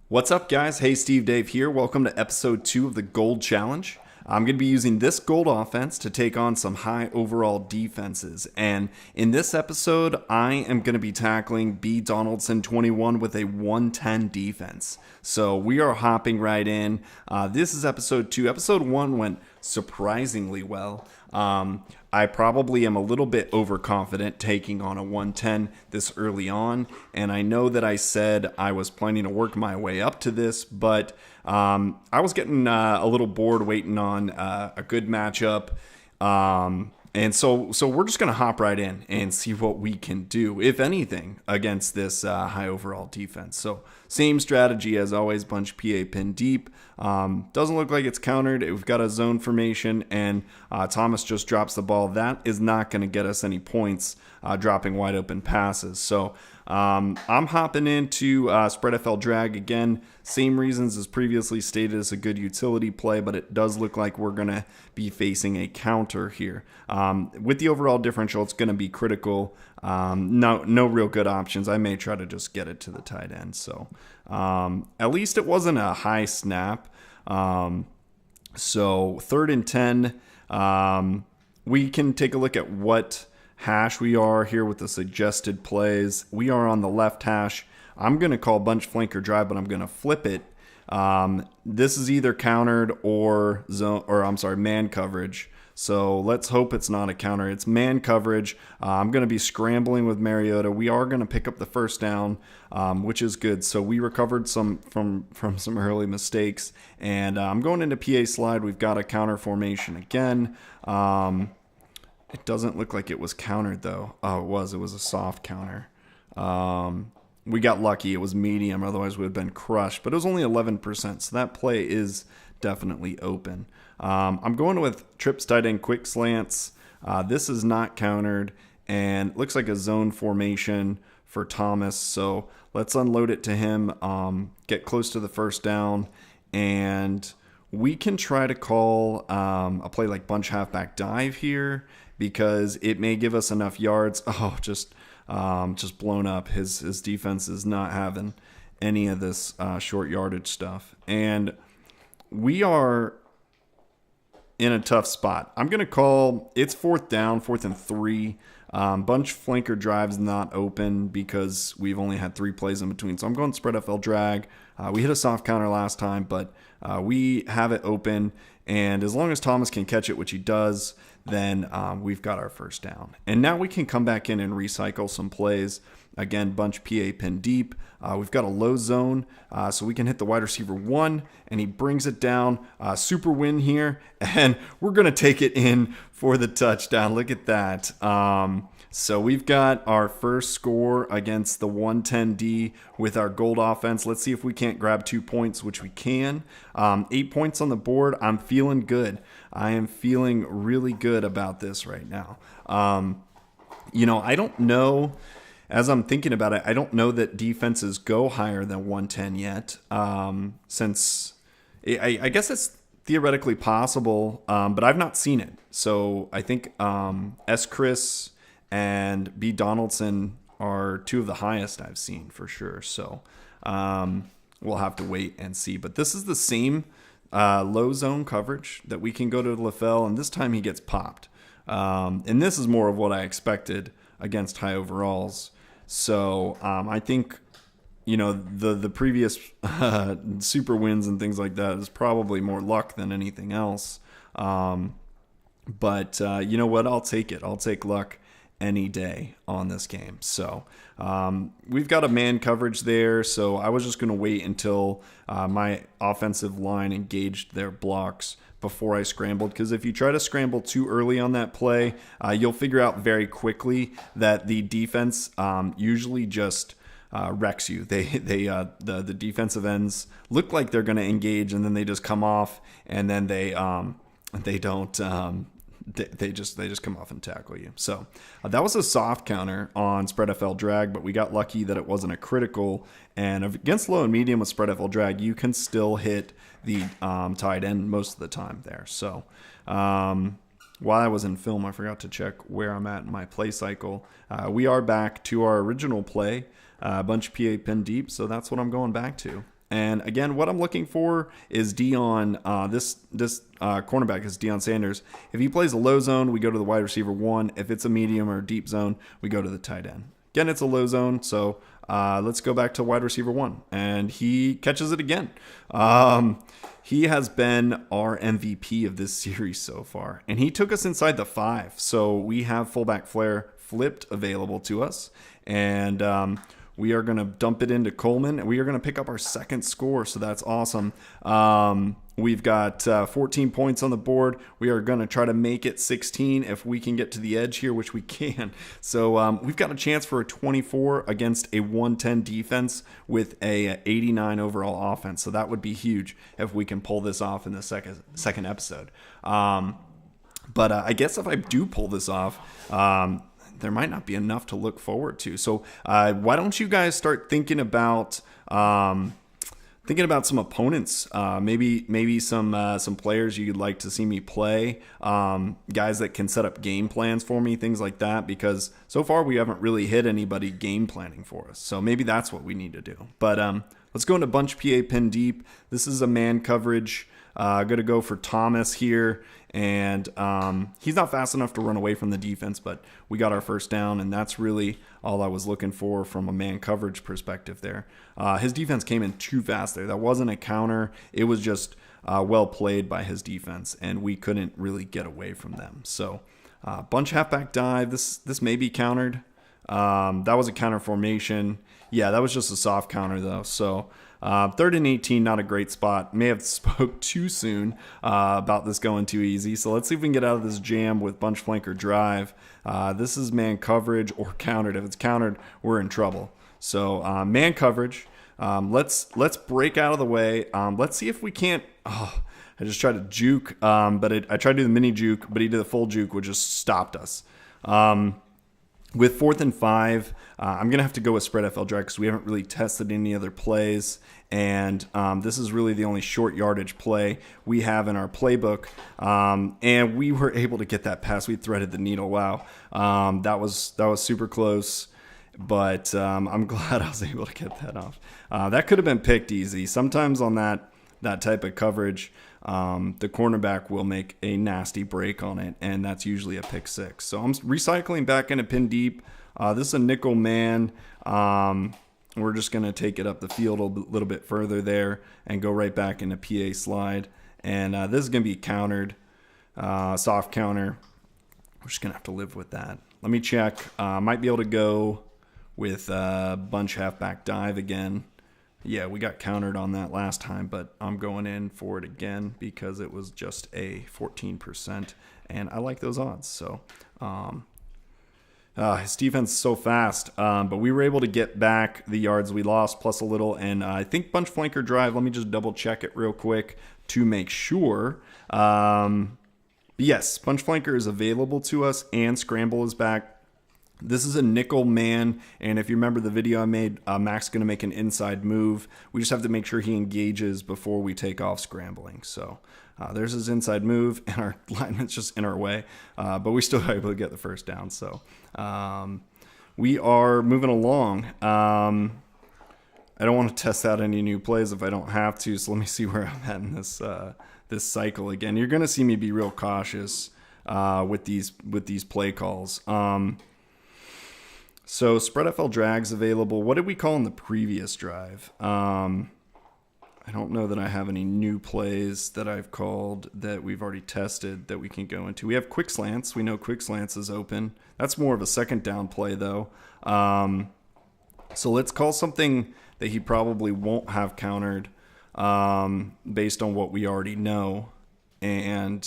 What's up, guys? HeySteveDave here. Welcome to episode 2 of the Gold Challenge. I'm going to be using this gold offense to take on some high overall defenses. And in this episode, I am going to be tackling B. Donaldson 21 with a 110 defense. So we are hopping right in. This is episode 2. Episode 1 went surprisingly well. I probably am a little bit overconfident taking on a 110 this early on, and I know that I said I was planning to work my way up to this, but I was getting a little bored waiting on a good matchup, and so we're just going to hop right in and see what we can do, if anything, against this high overall defense. So same strategy as always, bunch PA pin deep. Doesn't look like it's countered. We've got a zone formation, and Thomas just drops the ball. That is not going to get us any points, dropping wide open passes. So I'm hopping into spread FL drag again. Same reasons as previously stated. It's a good utility play, but it does look like we're going to be facing a counter here. With the overall differential, it's going to be critical. No real good options. I may try to just get it to the tight end. So at least it wasn't a high snap. So 3rd and 10, we can take a look at what hash we are here with the suggested plays. We are on the left hash. I'm going to call bunch flanker drive, but I'm going to flip it. This is either countered or man coverage. So let's hope it's not a counter. It's man coverage. I'm going to be scrambling with Mariota. We are going to pick up the first down, which is good. So we recovered some from some early mistakes. And I'm going into PA slide. We've got a counter formation again. It doesn't look like it was countered, though. Oh, it was. It was a soft counter. We got lucky. It was medium. Otherwise, we would have been crushed. But it was only 11%. So that play is definitely open. I'm going with trips, tight end, quick slants. This is not countered. And looks like a zone formation for Thomas. So let's unload it to him. Get close to the first down. And we can try to call a play like bunch halfback dive here, because it may give us enough yards. Oh, just blown up. His defense is not having any of this short yardage stuff. And we are in a tough spot. I'm going to call, it's 4th down, 4th and 3. Bunch flanker drives not open because we've only had 3 plays in between. So I'm going spread FL drag. We hit a soft counter last time, but we have it open. And as long as Thomas can catch it, which he does, then we've got our first down. And now we can come back in and recycle some plays. Again, bunch PA pin deep. We've got a low zone, so we can hit the wide receiver 1, and he brings it down. Super win here, and we're going to take it in for the touchdown. Look at that. So we've got our first score against the 110D with our gold offense. Let's see if we can't grab 2 points, which we can. 8 points on the board. I'm feeling good. I am feeling really good about this right now. I don't know. As I'm thinking about it, I don't know that defenses go higher than 110 yet, since I guess it's theoretically possible, but I've not seen it. So I think S. Chris and B. Donaldson are 2 of the highest I've seen for sure. So we'll have to wait and see. But this is the same low zone coverage that we can go to LaFell, and this time he gets popped. And this is more of what I expected against high overalls. So I think, the previous super wins and things like that is probably more luck than anything else. But you know what? I'll take it. I'll take luck any day on this game. So we've got a man coverage there. So I was just going to wait until my offensive line engaged their blocks before I scrambled, because if you try to scramble too early on that play, you'll figure out very quickly that the defense usually just wrecks you. The defensive ends look like they're going to engage, and then they just come off, and then they don't. They just come off and tackle you. So that was a soft counter on spread FL drag, but we got lucky that it wasn't a critical. And against low and medium with spread FL drag, you can still hit the tight end most of the time there. So while I was in film, I forgot to check where I'm at in my play cycle. We are back to our original play, bunch PA pin deep, so that's what I'm going back to. And again, what I'm looking for is Dion. This cornerback is Deion Sanders. If he plays a low zone, we go to the wide receiver 1. If it's a medium or deep zone, we go to the tight end. Again, it's a low zone, so let's go back to wide receiver 1. And he catches it again. He has been our MVP of this series so far. And he took us inside the 5. So we have fullback flare flipped available to us. And we are going to dump it into Coleman, and we are going to pick up our second score, so that's awesome. We've got 14 points on the board. We are going to try to make it 16 if we can get to the edge here, which we can. So we've got a chance for a 24 against a 110 defense with a 89 overall offense. So that would be huge if we can pull this off in the second episode. But I guess if I do pull this off, there might not be enough to look forward to. So why don't you guys start thinking about some opponents, maybe some players you'd like to see me play, guys that can set up game plans for me, things like that, because so far we haven't really hit anybody game planning for us. So maybe that's what we need to do. But let's go into bunch PA pin deep. This is a man coverage. Going to go for Thomas here. And he's not fast enough to run away from the defense, but we got our first down, and that's really all I was looking for from a man coverage perspective there. His defense came in too fast there. That wasn't a counter. It was just well played by his defense, and we couldn't really get away from them. So bunch halfback dive. This may be countered. That was a counter formation. Yeah, that was just a soft counter, though. So 3rd and 18, not a great spot. May have spoke too soon about this going too easy. So let's see if we can get out of this jam with bunch flanker drive. This is man coverage or countered. If it's countered, we're in trouble. So man coverage. Let's break out of the way. Let's see if we can't. I just tried to juke, but I tried to do the mini juke, but he did the full juke, which just stopped us. With 4th and 5, I'm going to have to go with spread FL drag because we haven't really tested any other plays. And this is really the only short yardage play we have in our playbook. And we were able to get that pass. We threaded the needle. Wow. That was super close. But I'm glad I was able to get that off. That could have been picked easy. Sometimes on that type of coverage, the cornerback will make a nasty break on it, and that's usually a pick 6. So I'm recycling back into pin deep. This is a nickel man. We're just going to take it up the field a little bit further there and go right back into PA slide. And this is going to be countered, soft counter. We're just going to have to live with that. Let me check. Might be able to go with bunch halfback dive again. Yeah, we got countered on that last time, but I'm going in for it again because it was just a 14%, and I like those odds. So his defense is so fast, but we were able to get back the yards we lost plus a little, and I think bunch flanker drive, let me just double check it real quick to make sure. Yes, bunch flanker is available to us, and scramble is back. This is a nickel man, and if you remember the video I made, Mac's going to make an inside move. We just have to make sure he engages before we take off scrambling. So there's his inside move, and our lineman's just in our way, but we still are able to get the first down. So we are moving along. I don't want to test out any new plays if I don't have to, so let me see where I'm at in this cycle again. You're going to see me be real cautious with these play calls. So spread FL drag's available. What did we call in the previous drive? I don't know that I have any new plays that I've called that we've already tested that we can go into. We have quick slants. We know quick slants is open. That's more of a second down play, though. So let's call something that he probably won't have countered based on what we already know. And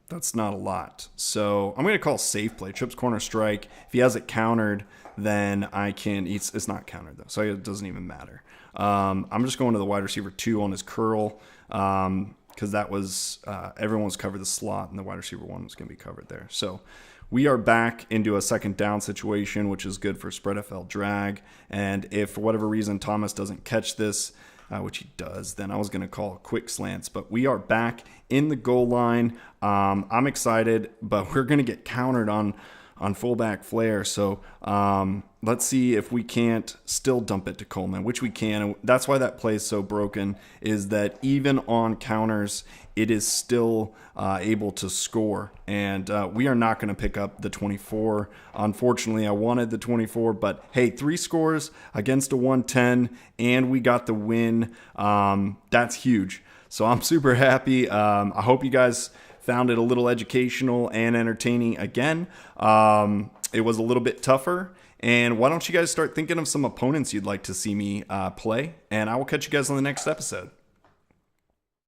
that's not a lot. So I'm going to call safe play, trips, corner, strike. If he has it countered, then I can, it's not countered though, so it doesn't even matter. I'm just going to the wide receiver 2 on his curl because that was, everyone was covered the slot and the wide receiver 1 was going to be covered there. So we are back into a second down situation, which is good for spread FL drag. And if for whatever reason Thomas doesn't catch this, which he does, then I was going to call quick slants. But we are back in the goal line. I'm excited, but we're going to get countered on on fullback flare. So let's see if we can't still dump it to Coleman, which we can. And that's why that play is so broken, is that even on counters, it is still able to score. And we are not going to pick up the 24. Unfortunately, I wanted the 24, but hey, 3 scores against a 110, and we got the win. That's huge. So I'm super happy. I hope you guys found it a little educational and entertaining again. It was a little bit tougher. And why don't you guys start thinking of some opponents you'd like to see me play? And I will catch you guys on the next episode.